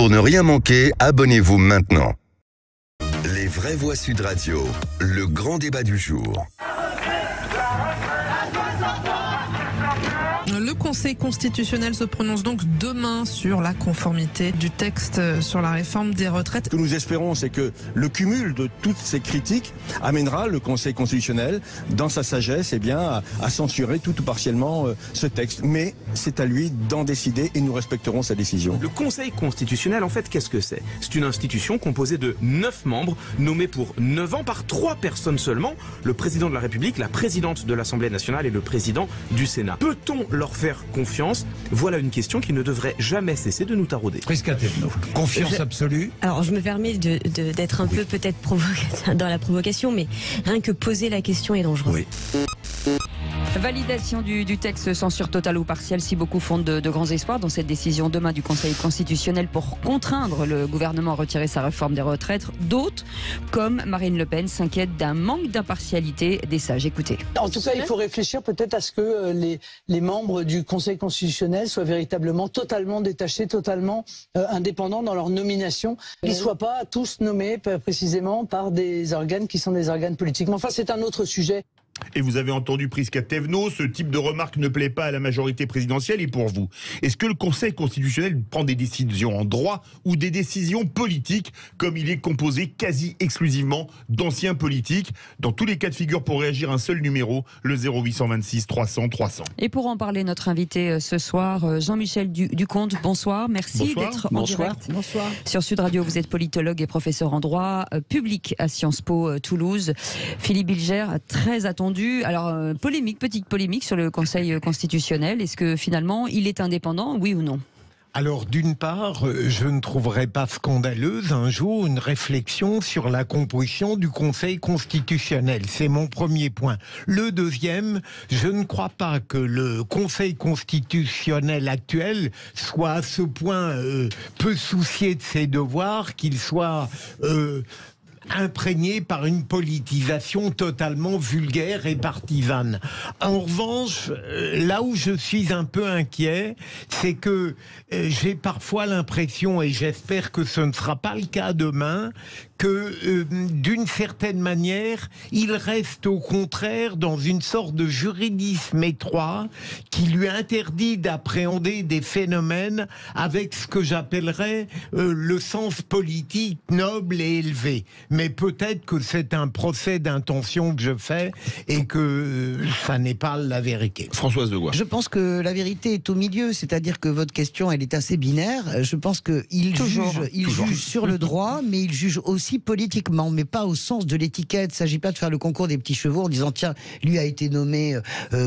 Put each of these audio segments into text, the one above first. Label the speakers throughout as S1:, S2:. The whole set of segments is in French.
S1: Pour ne rien manquer, abonnez-vous maintenant. Les vraies voix Sud Radio, le grand débat du jour.
S2: Le Conseil constitutionnel se prononce donc demain sur la conformité du texte sur la réforme des retraites.
S3: Ce que nous espérons, c'est que le cumul de toutes ces critiques amènera le Conseil constitutionnel, dans sa sagesse, à censurer tout ou partiellement ce texte. Mais c'est à lui d'en décider et nous respecterons sa décision.
S4: Le Conseil constitutionnel, en fait, qu'est-ce que c'est ? C'est une institution composée de 9 membres, nommés pour 9 ans par 3 personnes seulement, le président de la République, la présidente de l'Assemblée nationale et le président du Sénat. Peut-on leur faire confiance ? Voilà une question qui ne devrait jamais cesser de nous tarauder.
S5: Prisca Thévenot, confiance absolue.
S6: Alors je me permets d'être un peu peut-être dans la provocation, mais rien que poser la question est dangereux.
S5: Oui.
S7: Validation du texte, censure totale ou partielle, si beaucoup fondent de grands espoirs dans cette décision demain du Conseil constitutionnel pour contraindre le gouvernement à retirer sa réforme des retraites. D'autres, comme Marine Le Pen, s'inquiètent d'un manque d'impartialité des sages. Écoutez.
S8: En tout cas, il faut réfléchir peut-être à ce que les membres du Conseil constitutionnel soient véritablement totalement détachés, totalement indépendants dans leur nomination. Qu'ils ne soient pas tous nommés précisément par des organes qui sont des organes politiques. Mais enfin, c'est un autre sujet.
S9: Et vous avez entendu Prisca Thévenot, ce type de remarque ne plaît pas à la majorité présidentielle. Et pour vous, est-ce que le Conseil constitutionnel prend des décisions en droit ou des décisions politiques, comme il est composé quasi exclusivement d'anciens politiques? Dans tous les cas de figure, pour réagir, un seul numéro, le 0826 300 300.
S7: Et pour en parler, notre invité ce soir, Jean-Michel Ducomte, bonsoir. Merci d'être en direct.
S8: Bonsoir.
S7: Sur Sud Radio, vous êtes politologue et professeur en droit public à Sciences Po Toulouse. Philippe Bilger, très attendu. Alors, petite polémique sur le Conseil constitutionnel. Est-ce que finalement, il est indépendant, oui ou non ?
S5: Alors, d'une part, je ne trouverais pas scandaleuse un jour une réflexion sur la composition du Conseil constitutionnel. C'est mon premier point. Le deuxième, je ne crois pas que le Conseil constitutionnel actuel soit à ce point peu soucié de ses devoirs qu'il soit imprégné par une politisation totalement vulgaire et partisane. En revanche, là où je suis un peu inquiet, c'est que j'ai parfois l'impression, et j'espère que ce ne sera pas le cas demain, que d'une certaine manière, il reste au contraire dans une sorte de juridisme étroit qui lui interdit d'appréhender des phénomènes avec ce que j'appellerais le sens politique noble et élevé. Mais peut-être que c'est un procès d'intention que je fais et que ça n'est pas la vérité.
S9: Françoise Degois.
S10: Je pense que la vérité est au milieu, c'est-à-dire que votre question, elle est assez binaire. Je pense qu'il juge sur le droit, mais il juge aussi politiquement, mais pas au sens de l'étiquette. Il ne s'agit pas de faire le concours des petits chevaux en disant tiens, lui a été nommé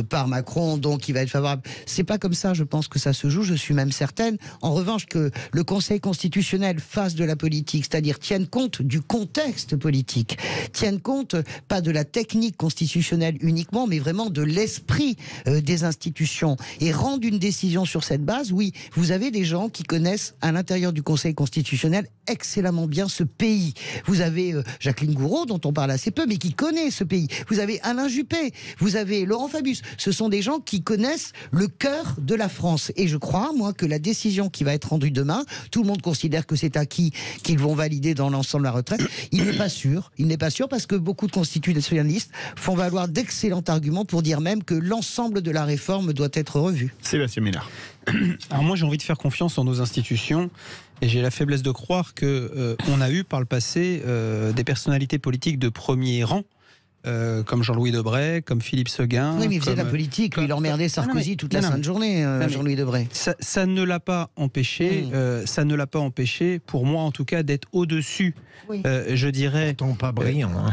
S10: par Macron, donc il va être favorable. C'est pas comme ça, je pense que ça se joue, je suis même certaine. En revanche, que le Conseil constitutionnel fasse de la politique, c'est-à-dire tienne compte du contexte politique, tienne compte pas de la technique constitutionnelle uniquement, mais vraiment de l'esprit des institutions, et rende une décision sur cette base. Oui, vous avez des gens qui connaissent à l'intérieur du Conseil constitutionnel excellemment bien ce pays. Vous avez Jacqueline Gouraud, dont on parle assez peu, mais qui connaît ce pays. Vous avez Alain Juppé, vous avez Laurent Fabius. Ce sont des gens qui connaissent le cœur de la France. Et je crois, moi, que la décision qui va être rendue demain, tout le monde considère que c'est acquis, qu'ils vont valider dans l'ensemble la retraite. Il n'est pas sûr. Il n'est pas sûr parce que beaucoup de constitutionnalistes font valoir d'excellents arguments pour dire même que l'ensemble de la réforme doit être revu.
S9: Sébastien Ménard.
S11: Alors moi, j'ai envie de faire confiance en nos institutions. Et j'ai la faiblesse de croire qu'on a eu par le passé des personnalités politiques de premier rang, comme Jean-Louis Debré, comme Philippe Séguin.
S10: Oui, mais il faisait de la politique, lui, il emmerdait Sarkozy toute la sainte journée, Jean-Louis Debré.
S11: Ça ne l'a pas empêché, pour moi en tout cas, d'être au-dessus, je dirais...
S5: Pourtant pas brillant, hein.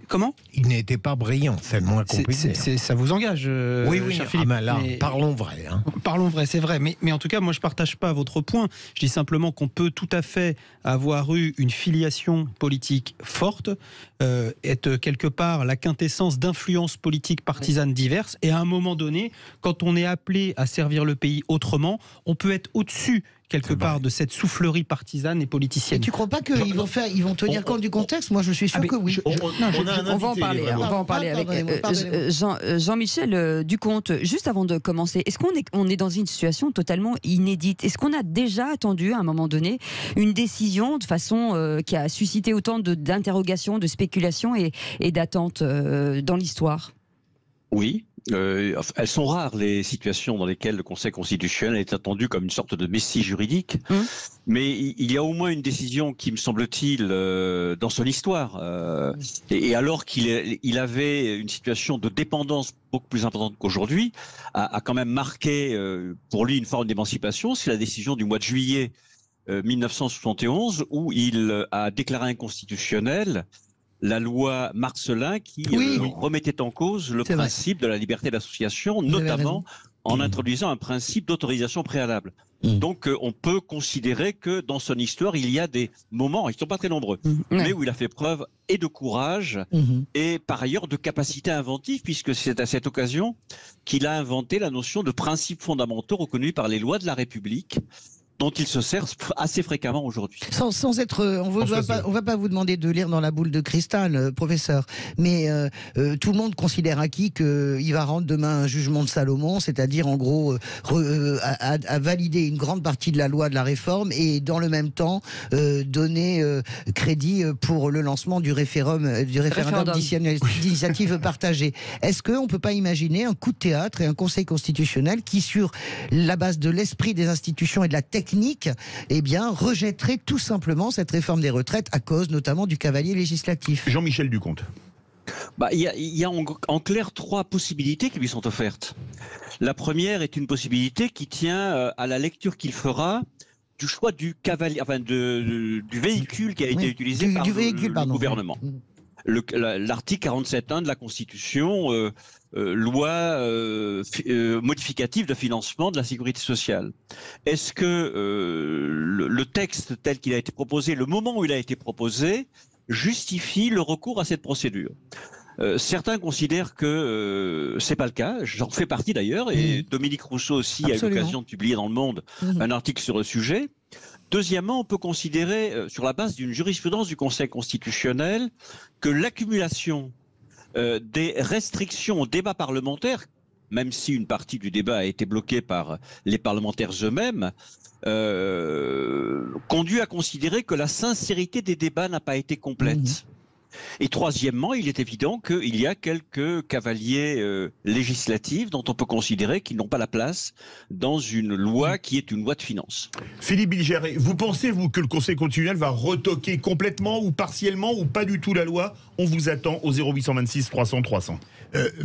S11: Comment ?
S5: Il n'était pas brillant, c'est le moins qu'on puisse dire.
S11: Ça vous engage,
S5: oui,
S11: cher Philippe.
S5: Là, parlons vrai. Hein.
S11: Parlons vrai, c'est vrai. Mais en tout cas, moi, je ne partage pas votre point. Je dis simplement qu'on peut tout à fait avoir eu une filiation politique forte, être quelque part la quintessence d'influences politiques partisanes diverses. Et à un moment donné, quand on est appelé à servir le pays autrement, on peut être au-dessus quelque part de cette soufflerie partisane et politicienne.
S10: Et tu crois pas qu'ils vont tenir compte du contexte? Moi, je suis sûr que oui.
S7: On va en parler avec Jean-Michel Ducomte. Juste avant de commencer, est-ce qu'on est dans une situation totalement inédite? Est-ce qu'on a déjà attendu à un moment donné une décision de façon qui a suscité autant d'interrogations, de spéculations et d'attentes dans l'histoire?
S12: Oui. Elles sont rares les situations dans lesquelles le Conseil constitutionnel est attendu comme une sorte de messie juridique, mais il y a au moins une décision qui, me semble-t-il, dans son histoire, et alors qu'il avait une situation de dépendance beaucoup plus importante qu'aujourd'hui, a quand même marqué pour lui une forme d'émancipation. C'est la décision du mois de juillet 1971 où il a déclaré inconstitutionnelle la loi Marcellin qui remettait en cause le principe de la liberté d'association, notamment en introduisant un principe d'autorisation préalable. Donc on peut considérer que dans son histoire, il y a des moments, ils ne sont pas très nombreux, mais où il a fait preuve et de courage et par ailleurs de capacité inventive, puisque c'est à cette occasion qu'il a inventé la notion de principes fondamentaux reconnus par les lois de la République, dont il se sert assez fréquemment aujourd'hui.
S10: Sans être, on va pas vous demander de lire dans la boule de cristal, professeur, mais tout le monde considère acquis qu'il va rendre demain un jugement de Salomon, c'est-à-dire en gros à valider une grande partie de la loi de la réforme et dans le même temps donner crédit pour le lancement du référendum d'initiative partagée. Est-ce qu'on peut pas imaginer un coup de théâtre et un Conseil constitutionnel qui, sur la base de l'esprit des institutions et de la technique, rejetterait tout simplement cette réforme des retraites à cause notamment du cavalier législatif?
S9: Jean-Michel Ducomte.
S12: Il y a en clair trois possibilités qui lui sont offertes. La première est une possibilité qui tient à la lecture qu'il fera du choix du cavalier, du véhicule qui a été utilisé par le gouvernement. L'article 47.1 de la Constitution, loi modificative de financement de la sécurité sociale. Est-ce que le texte tel qu'il a été proposé, le moment où il a été proposé, justifie le recours à cette procédure? Certains considèrent que c'est pas le cas. J'en fais partie d'ailleurs, et Dominique Rousseau aussi a eu l'occasion de publier dans Le Monde un article sur le sujet. Deuxièmement, on peut considérer, sur la base d'une jurisprudence du Conseil constitutionnel, que l'accumulation des restrictions au débat parlementaire, même si une partie du débat a été bloquée par les parlementaires eux-mêmes, conduit à considérer que la sincérité des débats n'a pas été complète. Et troisièmement, il est évident qu'il y a quelques cavaliers législatifs dont on peut considérer qu'ils n'ont pas la place dans une loi qui est une loi de finances.
S9: Philippe Bilger, vous pensez, vous, que le Conseil constitutionnel va retoquer complètement ou partiellement ou pas du tout la loi? On vous attend au 0826 300 300.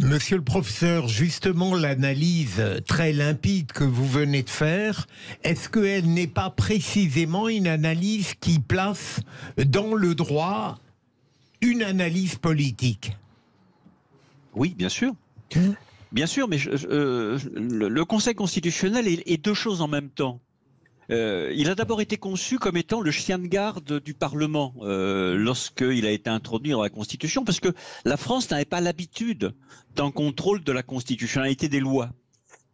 S5: Monsieur le professeur, justement, l'analyse très limpide que vous venez de faire, est-ce qu'elle n'est pas précisément une analyse qui place dans le droit une analyse politique?
S12: Oui, bien sûr. Bien sûr, mais le Conseil constitutionnel est deux choses en même temps. Il a d'abord été conçu comme étant le chien de garde du Parlement lorsqu'il a été introduit dans la Constitution, parce que la France n'avait pas l'habitude d'un contrôle de la constitutionnalité des lois.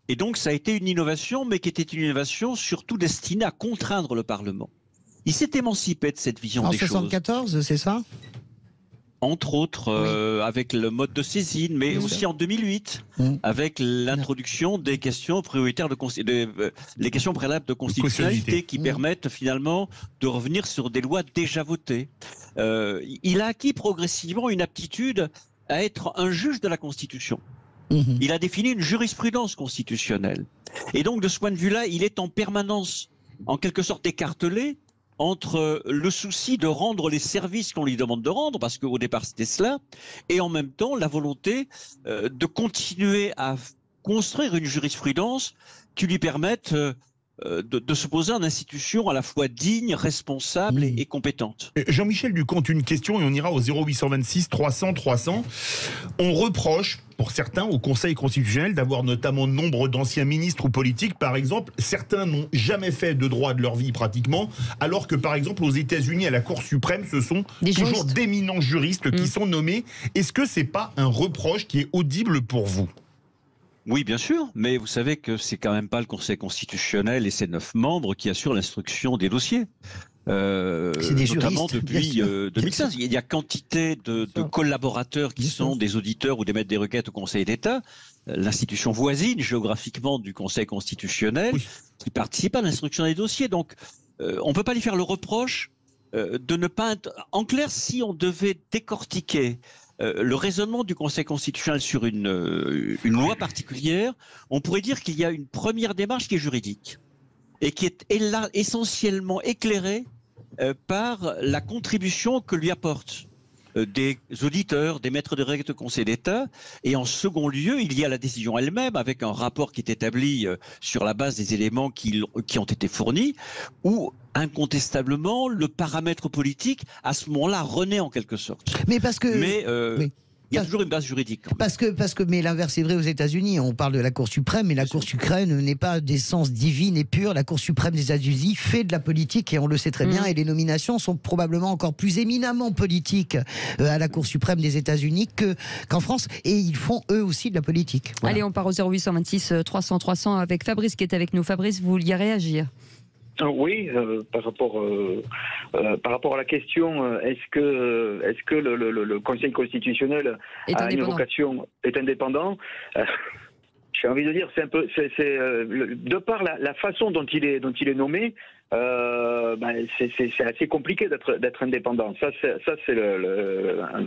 S12: Et donc ça a été une innovation, mais qui était une innovation surtout destinée à contraindre le Parlement. Il s'est émancipé de cette vision des choses.
S10: En 1974, c'est ça?
S12: Entre autres, avec le mode de saisine, mais aussi en 2008, avec l'introduction des questions prioritaires les questions préalables de constitutionnalité qui permettent finalement de revenir sur des lois déjà votées. Il a acquis progressivement une aptitude à être un juge de la Constitution. Il a défini une jurisprudence constitutionnelle. Et donc, de ce point de vue-là, il est en permanence, en quelque sorte, écartelé entre le souci de rendre les services qu'on lui demande de rendre, parce qu'au départ c'était cela, et en même temps la volonté de continuer à construire une jurisprudence qui lui permette de se poser en institution à la fois digne, responsable et compétente.
S9: Jean-Michel Ducomte, une question et on ira au 0826 300 300. On reproche, pour certains, au Conseil constitutionnel d'avoir notamment nombre d'anciens ministres ou politiques. Par exemple, certains n'ont jamais fait de droit de leur vie pratiquement, alors que par exemple aux États-Unis à la Cour suprême, ce sont toujours d'éminents juristes qui sont nommés. Est-ce que c'est pas un reproche qui est audible pour vous?
S12: Oui, bien sûr, mais vous savez que c'est quand même pas le Conseil constitutionnel et ses 9 membres qui assurent l'instruction des dossiers.
S10: C'est des
S12: notamment
S10: juristes,
S12: depuis 2015. Il y a quantité de collaborateurs qui sont des auditeurs ou des maîtres des requêtes au Conseil d'État, l'institution voisine géographiquement du Conseil constitutionnel, qui participe à l'instruction des dossiers. Donc, on ne peut pas lui faire le reproche de ne pas... En clair, si on devait décortiquer le raisonnement du Conseil constitutionnel sur une loi particulière, on pourrait dire qu'il y a une première démarche qui est juridique et qui est essentiellement éclairée par la contribution que lui apportent des auditeurs, des maîtres de règles de Conseil d'État. Et en second lieu, il y a la décision elle-même, avec un rapport qui est établi sur la base des éléments qui ont été fournis, où incontestablement le paramètre politique, à ce moment-là, renaît en quelque sorte.
S10: Mais parce que...
S12: Oui. Il y a toujours une base juridique.
S10: Mais l'inverse est vrai aux États-Unis. On parle de la Cour suprême, mais la Cour suprême n'est pas d'essence divine et pure. La Cour suprême des États-Unis fait de la politique et on le sait très bien. Et les nominations sont probablement encore plus éminemment politiques à la Cour suprême des États-Unis qu'en France. Et ils font eux aussi de la politique. Voilà.
S7: Allez, on part au 0826 300 300 avec Fabrice qui est avec nous. Fabrice, vous vouliez réagir?
S13: Oui, par rapport à la question, est-ce que le Conseil constitutionnel a une vocation, est indépendant? J'ai envie de dire, c'est un peu, de par la façon dont il est nommé, c'est assez compliqué d'être indépendant. Ça c'est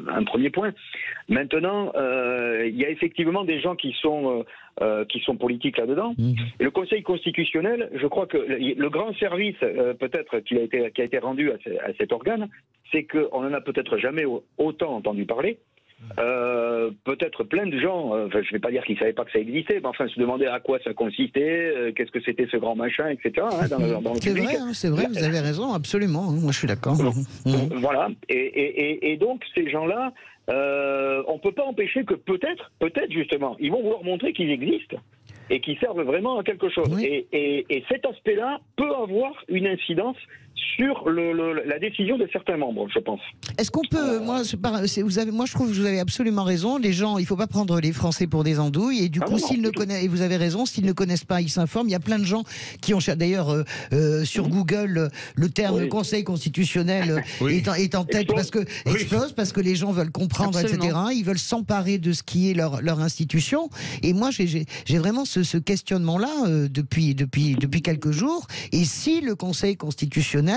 S13: un premier point. Maintenant, il y a effectivement des gens qui sont politiques là-dedans. Et le Conseil constitutionnel, je crois que le grand service peut-être qui a été rendu à cet organe, c'est qu'on n'en a peut-être jamais autant entendu parler. Peut-être plein de gens, je ne vais pas dire qu'ils ne savaient pas que ça existait, mais enfin se demandaient à quoi ça consistait, qu'est-ce que c'était ce grand machin, etc. Dans le public.
S10: C'est vrai, vous avez raison, absolument. Moi, je suis d'accord.
S13: Voilà. Et donc ces gens-là, on ne peut pas empêcher que peut-être justement, ils vont vouloir montrer qu'ils existent et qu'ils servent vraiment à quelque chose. Et cet aspect-là peut avoir une incidence sur la décision de certains membres, je pense.
S10: Est-ce qu'on peut, moi je trouve que vous avez absolument raison. Les gens, il ne faut pas prendre les Français pour des andouilles. Et du coup, s'ils ne connaissent, et vous avez raison, s'ils ne connaissent pas, ils s'informent. Il y a plein de gens qui ont, d'ailleurs, sur Google, le terme Conseil constitutionnel est en tête explose parce que les gens veulent comprendre, etc. Ils veulent s'emparer de ce qui est leur institution. Et moi, j'ai vraiment ce questionnement-là depuis quelques jours. Et si le Conseil constitutionnel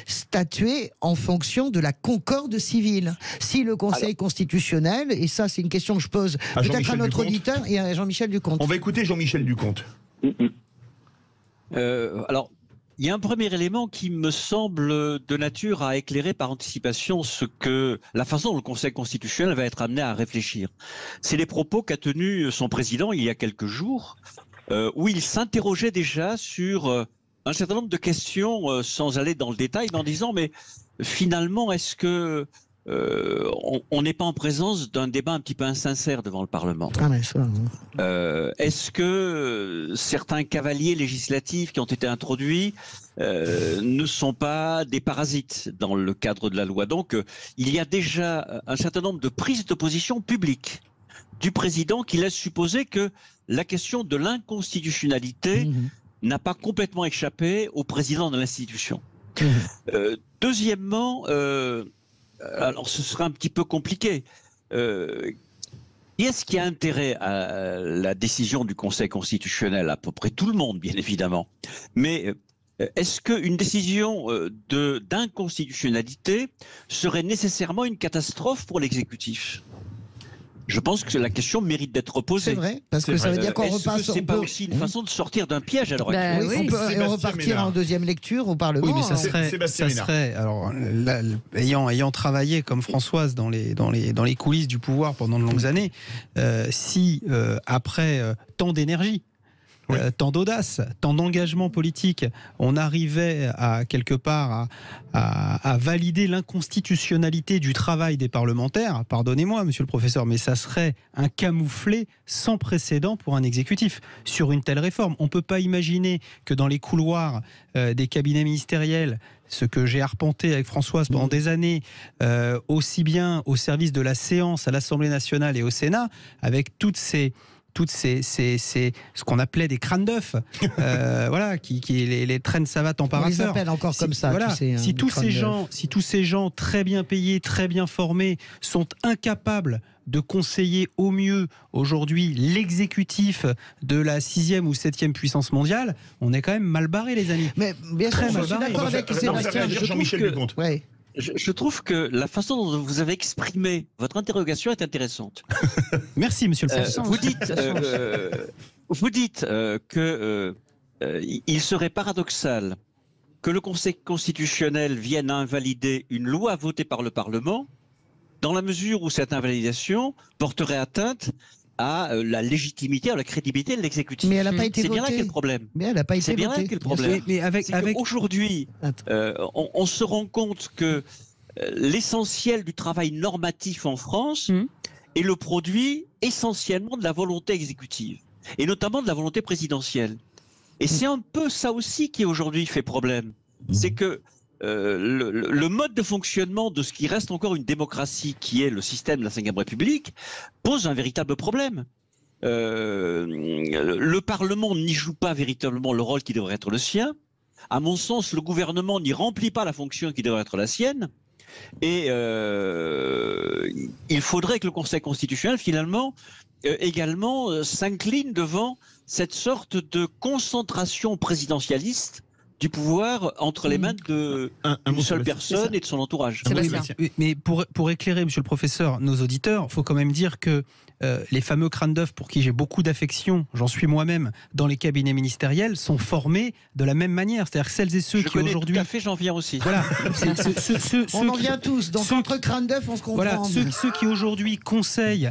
S10: statuer en fonction de la concorde civile. Si le Conseil constitutionnel, et ça c'est une question que je pose peut-être à notre auditeur et à Jean-Michel Duconte.
S9: On va écouter Jean-Michel Duconte.
S12: Alors, il y a un premier élément qui me semble de nature à éclairer par anticipation la façon dont le Conseil constitutionnel va être amené à réfléchir. C'est les propos qu'a tenus son président il y a quelques jours, où il s'interrogeait déjà sur un certain nombre de questions, sans aller dans le détail, mais en disant, mais finalement, est-ce que on n'est pas en présence d'un débat un petit peu insincère devant le Parlement? Est-ce que certains cavaliers législatifs qui ont été introduits ne sont pas des parasites dans le cadre de la loi? Donc, il y a déjà un certain nombre de prises de position publiques du président qui laissent supposer que la question de l'inconstitutionnalité n'a pas complètement échappé au président de l'institution. Deuxièmement, alors ce sera un petit peu compliqué. Qui est-ce qui a intérêt à la décision du Conseil constitutionnel? À peu près tout le monde, bien évidemment. Mais est-ce qu'une décision d'inconstitutionnalité serait nécessairement une catastrophe pour l'exécutif? Je pense que la question mérite d'être posée.
S10: C'est vrai, parce que ça veut dire qu'on repasse.
S12: C'est pas aussi une façon de sortir d'un piège à l'heure actuelle?
S10: On peut repartir en deuxième lecture au Parlement.
S11: Oui, mais ça serait alors, ayant travaillé comme Françoise dans les coulisses du pouvoir pendant de longues années, si après tant d'énergie, tant d'audace, tant d'engagement politique, on arrivait à quelque part à valider l'inconstitutionnalité du travail des parlementaires, pardonnez-moi monsieur le professeur, mais ça serait un camouflet sans précédent pour un exécutif sur une telle réforme. On ne peut pas imaginer que dans les couloirs des cabinets ministériels, ce que j'ai arpenté avec Françoise pendant des années, aussi bien au service de la séance à l'Assemblée nationale et au Sénat, avec toutes ces ce qu'on appelait des crânes d'œufs, voilà, les traînes savates en paraffeur.
S10: On les appelle encore comme ça.
S11: Voilà,
S10: tu sais, hein,
S11: si tous ces gens très bien payés, très bien formés, sont incapables de conseiller au mieux aujourd'hui l'exécutif de la 6e ou 7e puissance mondiale, on est quand même mal barré, les amis.
S10: Mais bien sûr, je suis d'accord avec Sébastien.
S9: Jean-Michel Leconte.
S10: Ouais.
S12: Je trouve que la façon dont vous avez exprimé votre interrogation est intéressante.
S11: Merci, monsieur le président.
S12: Vous dites qu'il serait paradoxal que le Conseil constitutionnel vienne à invalider une loi votée par le Parlement, dans la mesure où cette invalidation porterait atteinte à la légitimité, à la crédibilité de l'exécutif.
S10: Mais elle n'a pas été
S12: votée. C'est bien là qu'est le problème.
S10: Mais elle n'a pas été
S12: C'est bien là
S10: votée.
S12: qu'est le problème.
S11: Mais
S12: aujourd'hui, on se rend compte que l'essentiel du travail normatif en France est le produit essentiellement de la volonté exécutive, et notamment de la volonté présidentielle. Et c'est un peu ça aussi qui aujourd'hui fait problème. C'est que le mode de fonctionnement de ce qui reste encore une démocratie, qui est le système de la Ve République, pose un véritable problème. Le Parlement n'y joue pas véritablement le rôle qui devrait être le sien. À mon sens, le gouvernement n'y remplit pas la fonction qui devrait être la sienne. Et il faudrait que le Conseil constitutionnel, finalement, également s'incline devant cette sorte de concentration présidentialiste du pouvoir entre les mains d'une seule personne et de son entourage.
S11: Mais pour éclairer, monsieur le professeur, nos auditeurs, il faut quand même dire que les fameux crânes d'œufs, pour qui j'ai beaucoup d'affection, j'en suis moi-même, dans les cabinets ministériels, sont formés de la même manière. C'est-à-dire que celles et ceux qui aujourd'hui...
S12: Tout à fait, j'en viens aussi.
S11: Voilà.
S10: On en vient tous. Donc entre crânes d'œufs, on se comprend.
S11: Voilà, ceux qui aujourd'hui conseillent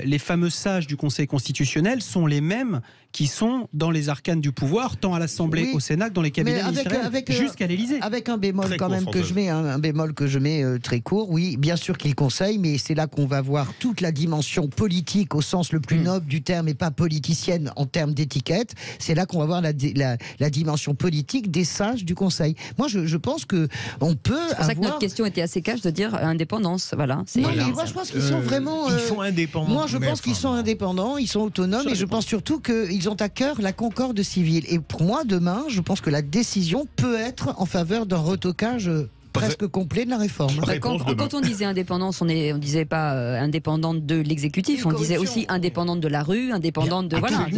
S11: les fameux sages du Conseil constitutionnel sont les mêmes qui sont dans les arcanes du pouvoir, tant à l'Assemblée qu'au Sénat que dans les cabinets ministériels, jusqu'à l'Élysée.
S10: Avec un bémol quand même que je mets, un bémol que je mets très court. Oui, bien sûr qu'ils conseillent, mais c'est là qu'on va voir toute la dimension politique au sens le plus noble du terme et pas politicienne en termes d'étiquette. C'est là qu'on va voir la dimension politique des sages du Conseil. Moi, je pense que on peut avoir...
S7: C'est pour ça que notre question était assez cash de dire indépendance. Voilà.
S10: Non, mais moi, je pense qu'ils sont vraiment...
S5: Ils sont indépendants.
S10: Moi, je pense qu'ils sont indépendants, ils sont autonomes, et je pense surtout qu'ils ont à cœur la concorde civile. Et pour moi, demain, je pense que la décision peut être en faveur d'un retocage presque complet de la réforme.
S7: Quand on disait indépendance, on disait pas indépendante de l'exécutif, on disait aussi indépendante de la rue, indépendante de... Voilà,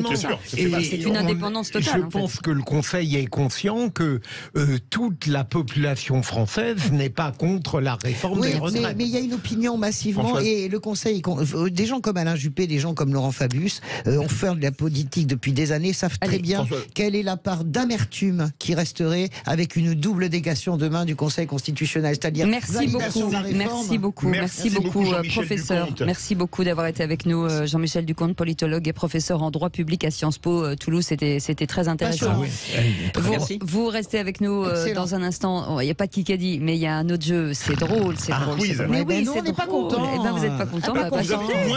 S7: c'est une indépendance totale.
S5: Je pense que le Conseil est conscient que toute la population française n'est pas contre la réforme des retraites.
S10: Mais il y a une opinion massivement, et le Conseil, des gens comme Alain Juppé, des gens comme Laurent Fabius, ont fait de la politique depuis des années, savent très bien quelle est la part d'amertume qui resterait avec une double délégation demain du Conseil constitutionnel. C'est-à-dire
S7: merci beaucoup, professeur. Merci beaucoup d'avoir été avec nous, Jean-Michel Duconte, politologue et professeur en droit public à Sciences Po Toulouse. C'était très intéressant. Vous restez avec nous dans un instant. Il n'y a pas de Kikadi, mais il y a un autre jeu. C'est drôle, c'est drôle.
S10: Mais oui, on n'est pas content.
S7: Eh ben, vous n'êtes pas content.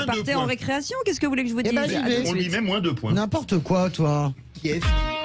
S7: Partez en récréation. Qu'est-ce que vous voulez que je vous dise?
S9: On lui met moins 2 points.
S10: N'importe quoi, toi.
S5: Yes.